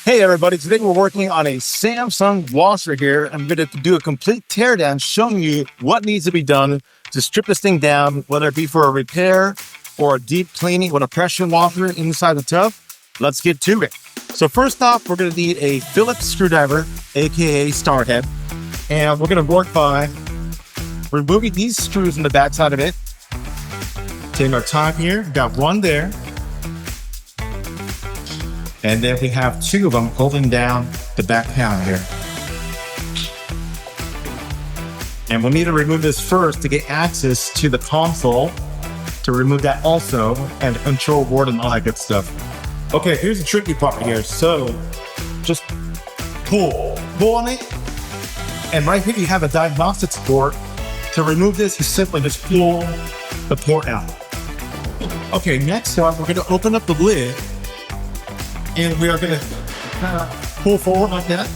Hey everybody, today we're working on a Samsung washer here. I'm going to do a complete teardown showing you what needs to be done to strip this thing down, whether it be for a repair or a deep cleaning with a pressure washer inside the tub. Let's get to it. So first off, we're going to need a Phillips screwdriver, aka star head. And we're going to work by removing these screws in the back side of it. Taking our time here, got one there. And then we have two of them holding down the back panel here. And we'll need to remove this first to get access to the console, to remove that also, and the control board and all that good stuff. Okay, here's the tricky part here. So just pull on it. And right here you have a diagnostics port. To remove this, you simply just pull the port out. Okay, next up, we're gonna open up the lid. And we are going to pull forward like that.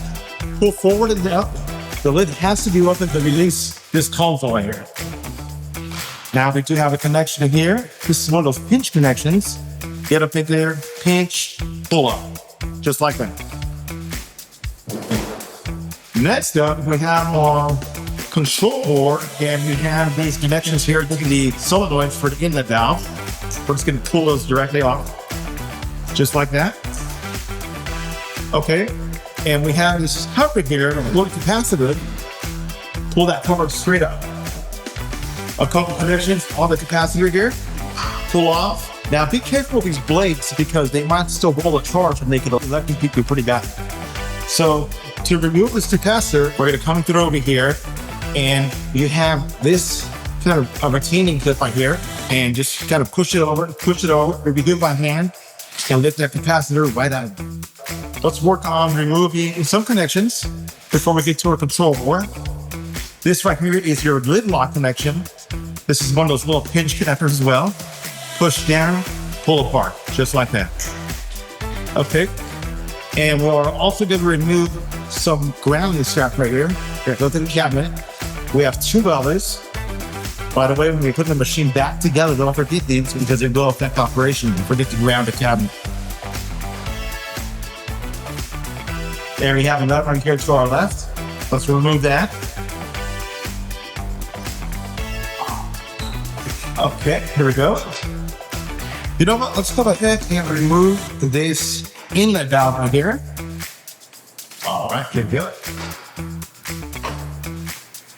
Pull forward and down. The lid has to be open to release this console right here. Now we do have a connection in here. This is one of those pinch connections. Get up in there, pinch, pull up. Just like that. Next up, we have our control board, and we have these connections here to the solenoids for the inlet valve. We're just going to pull those directly off. Just like that. Okay, and we have this cover here, a load capacitor. Pull that cover straight up. A couple connections on the capacitor here. Pull off. Now be careful with these blades because they might still roll a charge and they can electrocute you pretty bad. So to remove this capacitor, we're going to come through over here, and you have this kind of a retaining clip right here, and just kind of push it over. If you do it by hand, and lift that capacitor right out. Let's work on removing some connections before we get to our control board. This right here is your lid lock connection. This is one of those little pinch connectors as well. Push down, pull apart, just like that. Okay. And we're also going to remove some grounding strap right here. Go to the cabinet. We have two others. By the way, when we put the machine back together, don't forget these because they will affect operation. Don't forget to ground the cabinet. There we have another one here to our left. Let's remove that. Okay, here we go. You know what? Let's go ahead and remove this inlet valve right here. All right, here we go.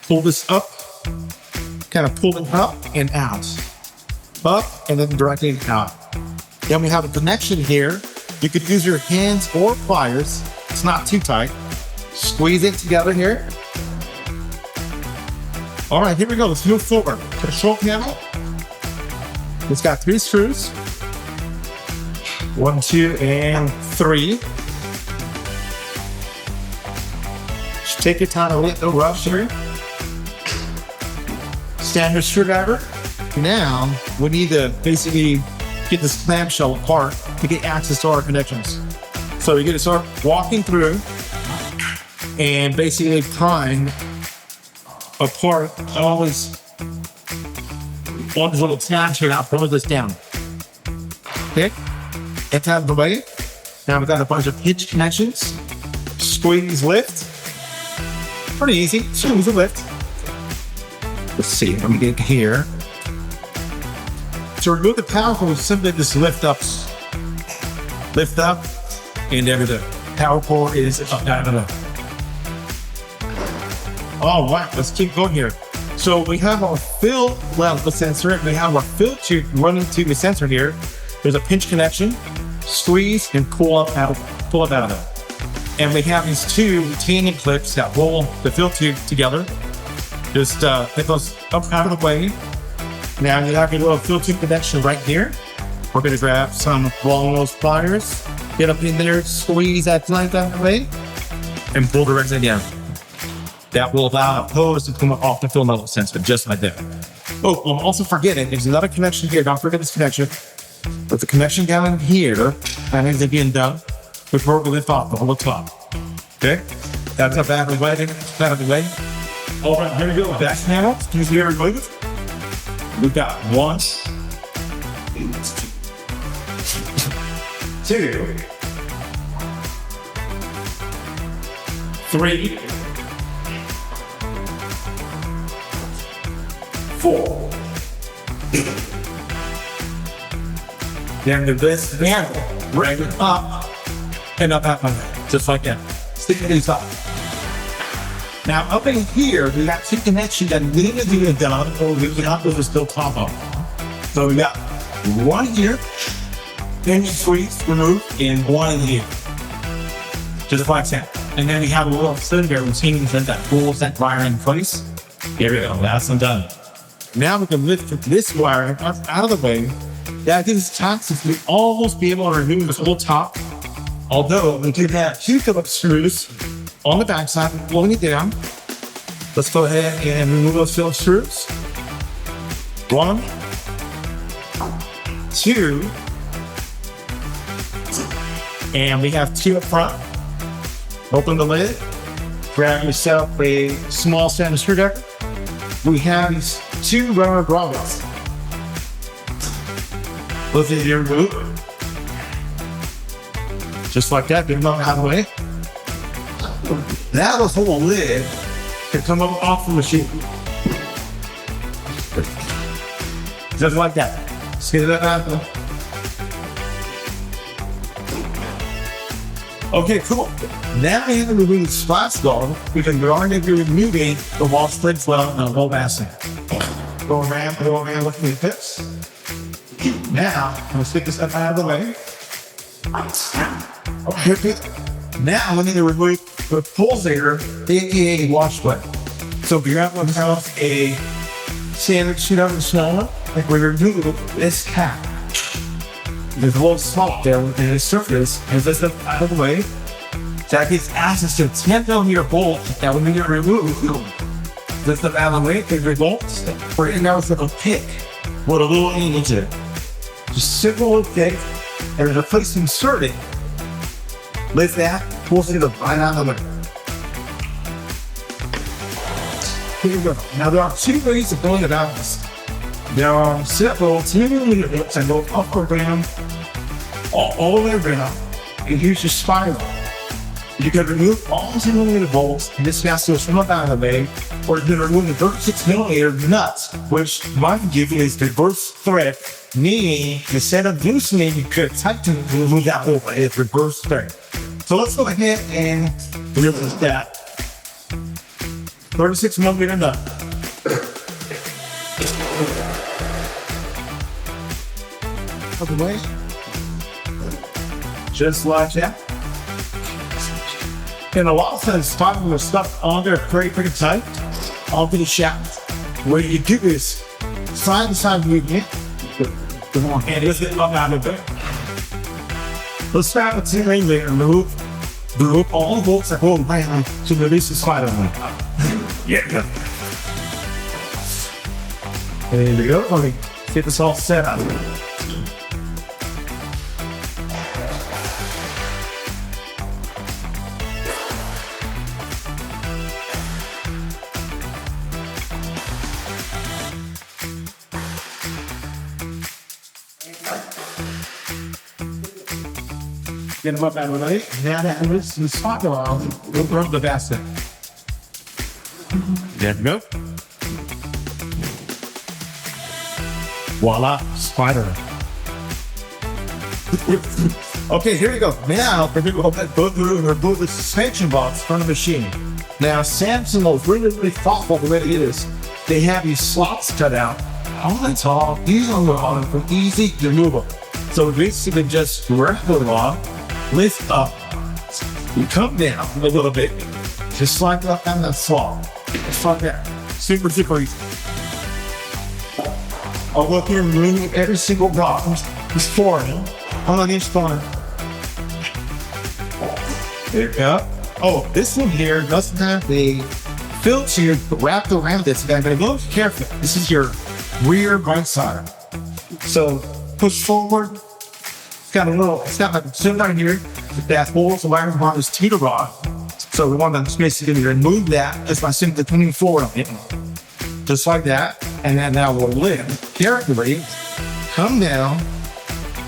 Pull this up. Kind of pull it up and out. Up and then directly out. Then we have a connection here. You could use your hands or pliers. It's not too tight. Squeeze it together here. All right, here we go. Let's move forward. Control panel. It's got 3 screws. 1, 2, and 3. Just take your time to let the rush here. Standard screwdriver. Now we need to basically get this clamshell apart to get access to our connections. So you're going to start walking through and basically prying apart all these little tabs here. Now pull this down. Okay, that's out of the way. Now we've got a bunch of pinch connections. Squeeze, lift. Pretty easy. Squeeze and lift. Let's see, let me get here. To remove the power cord, simply just lift up, and there the power cord is up, down. All right, let's keep going here. So we have our fill level sensor, and we have our fill tube running to the sensor here. There's a pinch connection, squeeze and pull it out of it. And we have these 2 retaining clips that roll the fill tube together. Just get those up out of the way. Now you have your little fill tube connection right here. We're going to grab some long nose pliers, get up in there, squeeze that plank out of the way, and pull directly down. That will allow a hose to come off the fill level sensor, just like that. Oh, I'm also forgetting, there's another connection here. Don't forget this connection. There's a connection down here that needs to be done before we lift off the whole top. Okay? That's a bad way. All right, here we go. Back panel. Excuse me, everybody. We've got 1, 2, 3, 4. Then the this handle, bring it up and up, just like that. Stick it inside. Now up in here, we got 2 connections that need to be done, or we cannot do this still top up. So we got 1 here, then 3 removed, and 1 in here. Just like that. And then we have a little cylinder routine that pulls that wire in place. Here we go, that's done. Now we can lift this wire out of the way. That gives us time to almost be able to remove this whole top. Although we can have 2 Phillips screws on the backside, pulling it down. Let's go ahead and remove those Phillips screws. 1, 2, and we have 2 up front. Open the lid, grab yourself a small standard screwdriver. We have these 2 rubber grommets. Let's see here, remove. Just like that, get them out of the way. Now this whole lid can come up off the machine. Just like that. Let's get that out of the way. Okay, cool. Now we have to remove the spot skull. We can go on and be removing the wall split well and the whole basket. Go around, look at the tips. Now, let's get this up out of the way. Okay, now we need to remove the pulsator, aka wash split. So if you're out with a standard shoot over the smaller, like we remove this cap. There's a little spot there in the surface, and this up out of the way. That gives access to a 10mm bolt that we need to remove. This stuff out of the way, the bolts. We're in there with a pick with a little end into it. Just simple little pick, and there's a place to insert it. Lift that, pulls it right out of the way. Here we go. Now there are 2 ways of going about this. There are several 10mm bolts that go up or down, all the way around, and here's your spiral. You can remove all 10mm bolts and this has to swim up out of the way, or you can remove the 36mm nuts, which might give you a reverse thread, meaning instead of loosening, you could tighten to remove that whole reverse thread. So let's go ahead and remove that 36mm nut. Out of the way. Just like that. And a lot of times, spotting the stuff on there pretty tight onto the shaft. What you do is side to side movement, and just get up out of it. Let's start with 10mm and remove all the bolts that hold around to release the spider. Yeah. There we go. Let me get this all set up. Get them up out of the way. Now that this is spot around, we'll rub the basket. There we go. Voila, spider. Okay, here we go. Now we're going to remove the suspension box from the machine. Now Samsung was really thoughtful the way they did this. They have these slots cut out on the top. These are on for easy removal. So basically just wrap it on. Lift up, you come down a little bit, just slide up down that slot. Just like that. Super easy. I'll look here and remove every single block. This flooring on each corner. There you go. Oh, this one here doesn't have the filter wrapped around this. You gotta be careful. This is your rear right side. So push forward. It's got like a cylinder here that holds the wire on this teeter rod. So we want to basically remove that just by simply putting forward on it. Just like that. And then now we'll lift carefully, come down,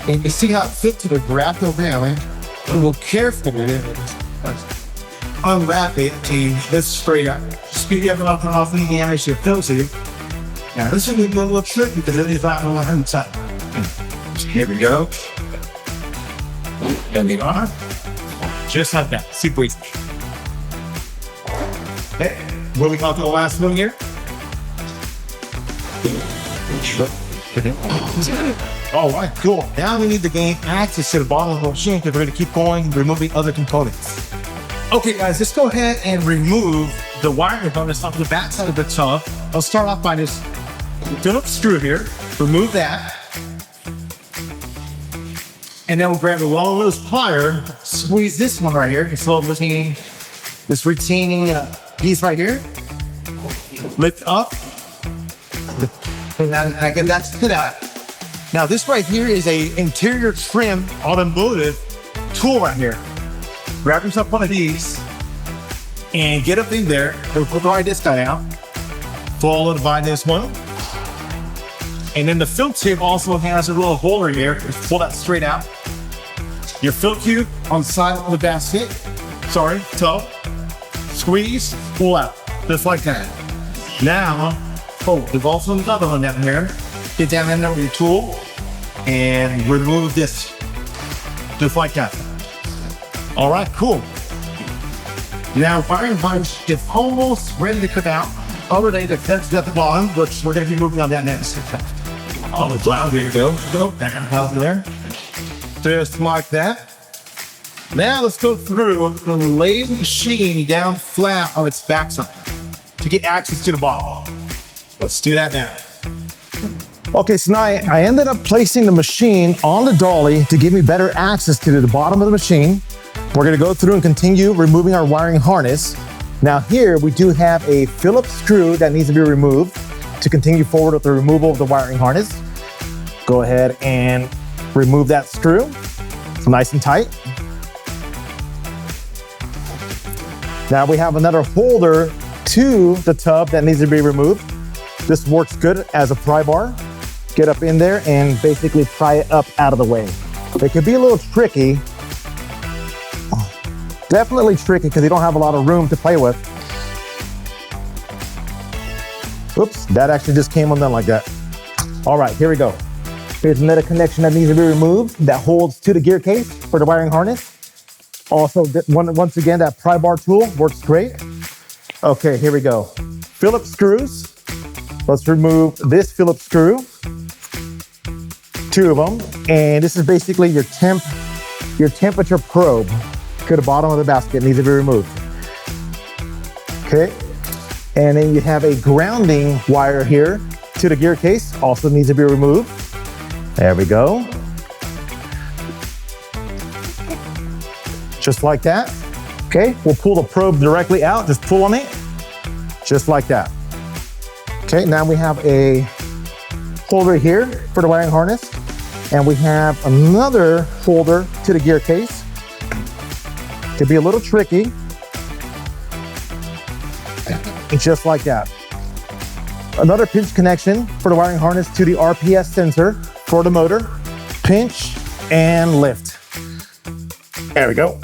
and you see how it fits to the wrap around. And we'll carefully unwrap it and this straight up. Just be careful not to off any damage to your filter. Now this is a little tricky because it is not on the inside. Here we go. Then we are. Just like that. Super easy. Okay, moving on to the last one here. All right, cool. Now we need to gain access to the bottom of the machine because we're going to keep going, removing other components. Okay, guys, let's go ahead and remove the wiring harness off the back side of the tub. I'll start off by this Phillips screw here. Remove that. And then we'll grab a long nose plier, squeeze this one right here. It's a little retaining, this retaining piece right here. Lift up. And then I get that spit out. Now this right here is a interior trim automotive tool right here. Grab yourself one of these and get up in there. We'll provide this guy out. Followed by this one. And then the fill tube also has a little holder here. Just pull that straight out. Your fill tube on the side of the basket. Sorry, tub. Squeeze, pull out. Just like that. Now, there's also another one down here. Get down in there with your tool and remove this. Just like that. All right, cool. Now, wiring harness is almost ready to come out. Other than the fence at the bottom, which we're going to be moving on that next. Oh, it's loud. There you go. Out there. Just like that. Now let's go through and lay the machine down flat on its backside to get access to the bottom. Let's do that now. Okay, so now I ended up placing the machine on the dolly to give me better access to the bottom of the machine. We're gonna go through and continue removing our wiring harness. Now here we do have a Phillips screw that needs to be removed to continue forward with the removal of the wiring harness. Go ahead and remove that screw. It's nice and tight. Now we have another holder to the tub that needs to be removed. This works good as a pry bar. Get up in there and basically pry it up out of the way. It could be a little tricky. Definitely tricky because you don't have a lot of room to play with. Oops, that actually just came undone like that. All right, here we go. Here's another connection that needs to be removed that holds to the gear case for the wiring harness. Also, once again, that pry bar tool works great. Okay, here we go. Phillips screws. Let's remove this Phillips screw. 2 of them. And this is basically your temperature probe to the bottom of the basket needs to be removed. Okay. And then you have a grounding wire here to the gear case, also needs to be removed. There we go. Just like that. Okay, we'll pull the probe directly out, just pull on it, just like that. Okay, now we have a holder here for the wiring harness, and we have another holder to the gear case. Could be a little tricky. Just like that. Another pinch connection for the wiring harness to the RPS sensor for the motor. Pinch and lift. There we go.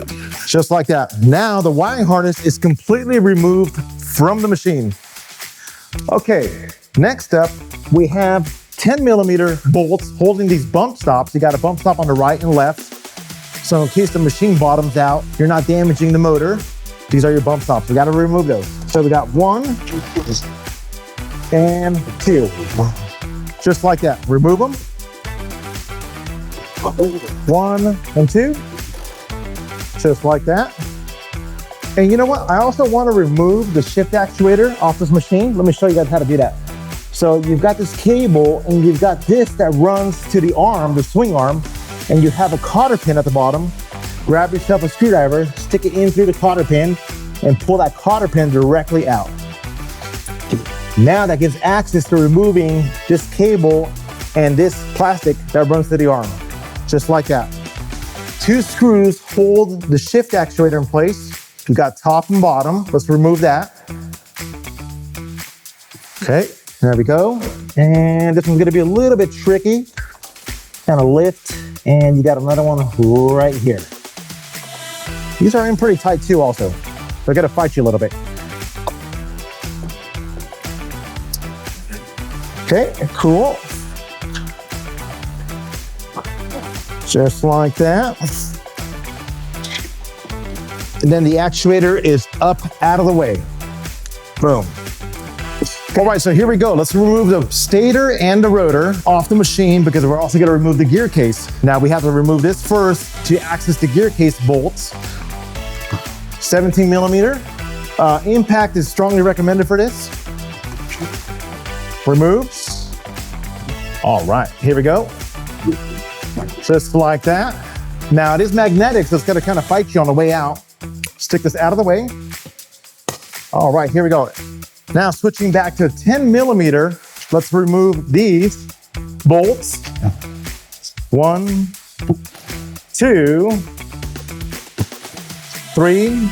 Just like that. Now the wiring harness is completely removed from the machine. Okay, next up, we have 10mm bolts holding these bump stops. You got a bump stop on the right and left. So in case the machine bottoms out, you're not damaging the motor. These are your bump stops. We got to remove those. So we got 1 and 2. Just like that. Remove them. 1 and 2. Just like that. And you know what? I also want to remove the shift actuator off this machine. Let me show you guys how to do that. So you've got this cable and you've got this that runs to the arm, the swing arm, and you have a cotter pin at the bottom. Grab yourself a screwdriver, stick it in through the cotter pin, and pull that cotter pin directly out. Now that gives access to removing this cable and this plastic that runs to the arm. Just like that. 2 screws hold the shift actuator in place. We've got top and bottom. Let's remove that. Okay, there we go. And this one's gonna be a little bit tricky. Kind of lift, and you got another one right here. These are in pretty tight too also. I gotta fight you a little bit. Okay, cool. Just like that. And then the actuator is up out of the way. Boom. All right, so here we go. Let's remove the stator and the rotor off the machine because we're also gonna remove the gear case. Now we have to remove this first to access the gear case bolts. 17 millimeter. Impact is strongly recommended for this. Remove. All right, here we go. Just like that. Now it is magnetic, so it's gonna kind of fight you on the way out. Stick this out of the way. All right, here we go. Now switching back to 10 millimeter, let's remove these bolts. 1, 2, 3,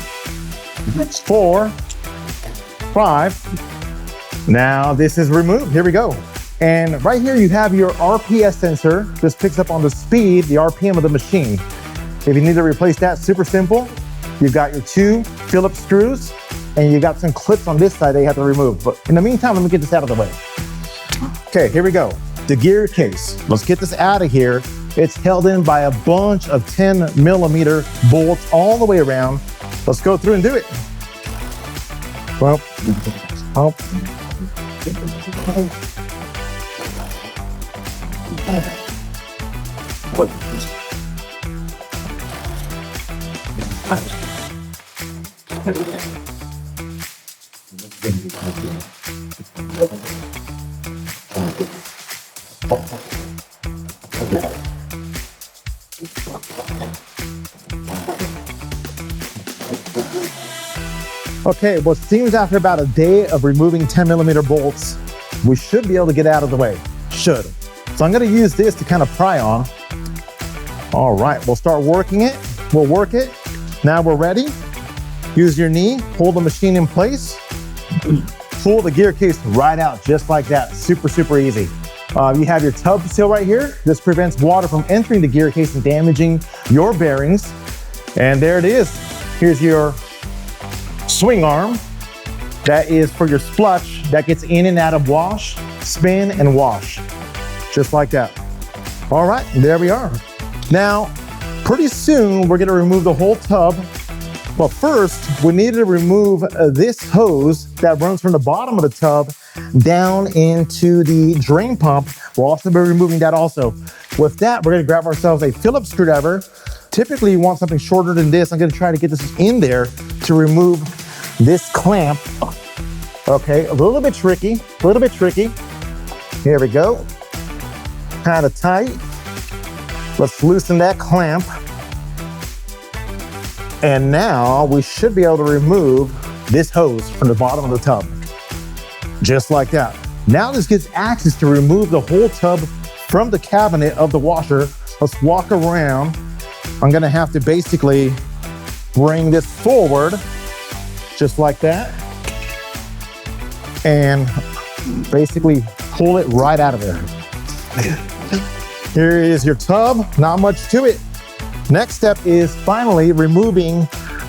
4, 5. Now this is removed. Here we go. And right here you have your RPS sensor. This picks up on the speed, the RPM of the machine. If you need to replace that, super simple. You've got your 2 Phillips screws, and you got some clips on this side that you have to remove. But in the meantime, let me get this out of the way. Okay, here we go. The gear case. Let's get this out of here. It's held in by a bunch of 10 millimeter bolts all the way around. Let's go through and do it. Well, okay, well, it seems after about a day of removing 10 millimeter bolts, we should be able to get out of the way. Should. So I'm gonna use this to kind of pry on. All right, we'll start working it. We'll work it. Now we're ready. Use your knee, hold the machine in place, pull the gear case right out just like that. Super, super easy. You have your tub seal right here. This prevents water from entering the gear case and damaging your bearings. And there it is. Here's your swing arm. That is for your splutch that gets in and out of wash, spin and wash. Just like that. All right, there we are. Now, pretty soon we're gonna remove the whole tub. But first, we need to remove this hose that runs from the bottom of the tub down into the drain pump. We'll also be removing that also. With that, we're gonna grab ourselves a Phillips screwdriver. Typically you want something shorter than this. I'm gonna try to get this in there to remove this clamp. Okay, a little bit tricky, Here we go. Kind of tight. Let's loosen that clamp. And now we should be able to remove this hose from the bottom of the tub. Just like that. Now this gives access to remove the whole tub from the cabinet of the washer. Let's walk around. I'm gonna have to basically bring this forward, just like that. And basically pull it right out of there. Here is your tub, not much to it. Next step is finally removing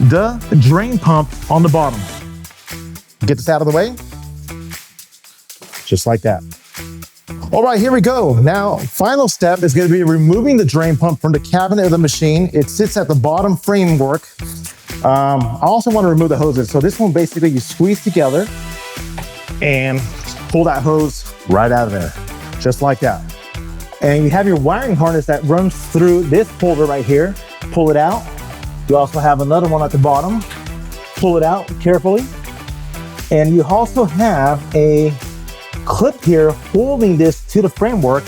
the drain pump on the bottom. Get this out of the way. Just like that. All right, here we go. Now, final step is gonna be removing the drain pump from the cabinet of the machine. It sits at the bottom framework. I also wanna remove the hoses. So this one, basically you squeeze together and pull that hose right out of there. Just like that. And you have your wiring harness that runs through this holder right here. Pull it out. You also have another one at the bottom. Pull it out carefully. And you also have a clip here holding this to the framework.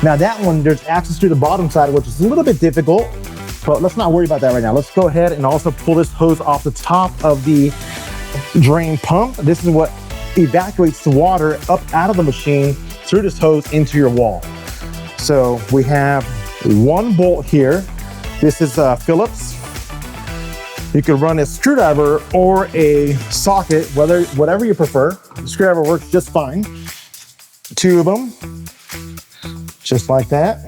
Now that one, there's access to the bottom side, which is a little bit difficult, but let's not worry about that right now. Let's go ahead and also pull this hose off the top of the drain pump. This is what evacuates the water up out of the machine through this hose into your wall. So we have one bolt here. This is Phillips. You can run a screwdriver or a socket, whatever you prefer. The screwdriver works just fine. 2 of them, just like that.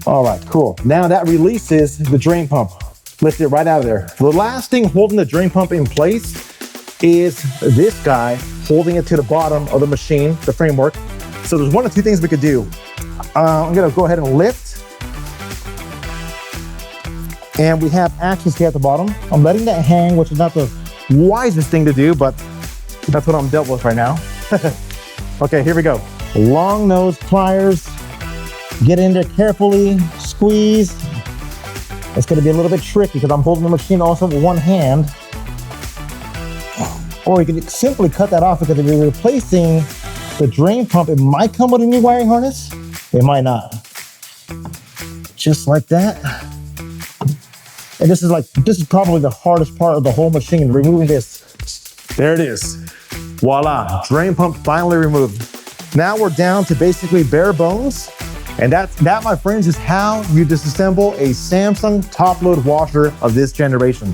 All right, cool. Now that releases the drain pump. lift it right out of there. The last thing holding the drain pump in place is this guy holding it to the bottom of the machine, the framework. So there's one of two things we could do. I'm gonna go ahead and lift. And we have access here at the bottom. I'm letting that hang, which is not the wisest thing to do, but that's what I'm dealt with right now. Okay, here we go. Long nose pliers. Get in there carefully, squeeze. It's gonna be a little bit tricky because I'm holding the machine also with one hand. Or you can simply cut that off, because if you're replacing the drain pump, it might come with a new wiring harness. It might not. Just like that. And this is probably the hardest part of the whole machine, removing this. There it is. Voila, drain pump finally removed. Now we're down to basically bare bones. And that, my friends, is how you disassemble a Samsung top load washer of this generation.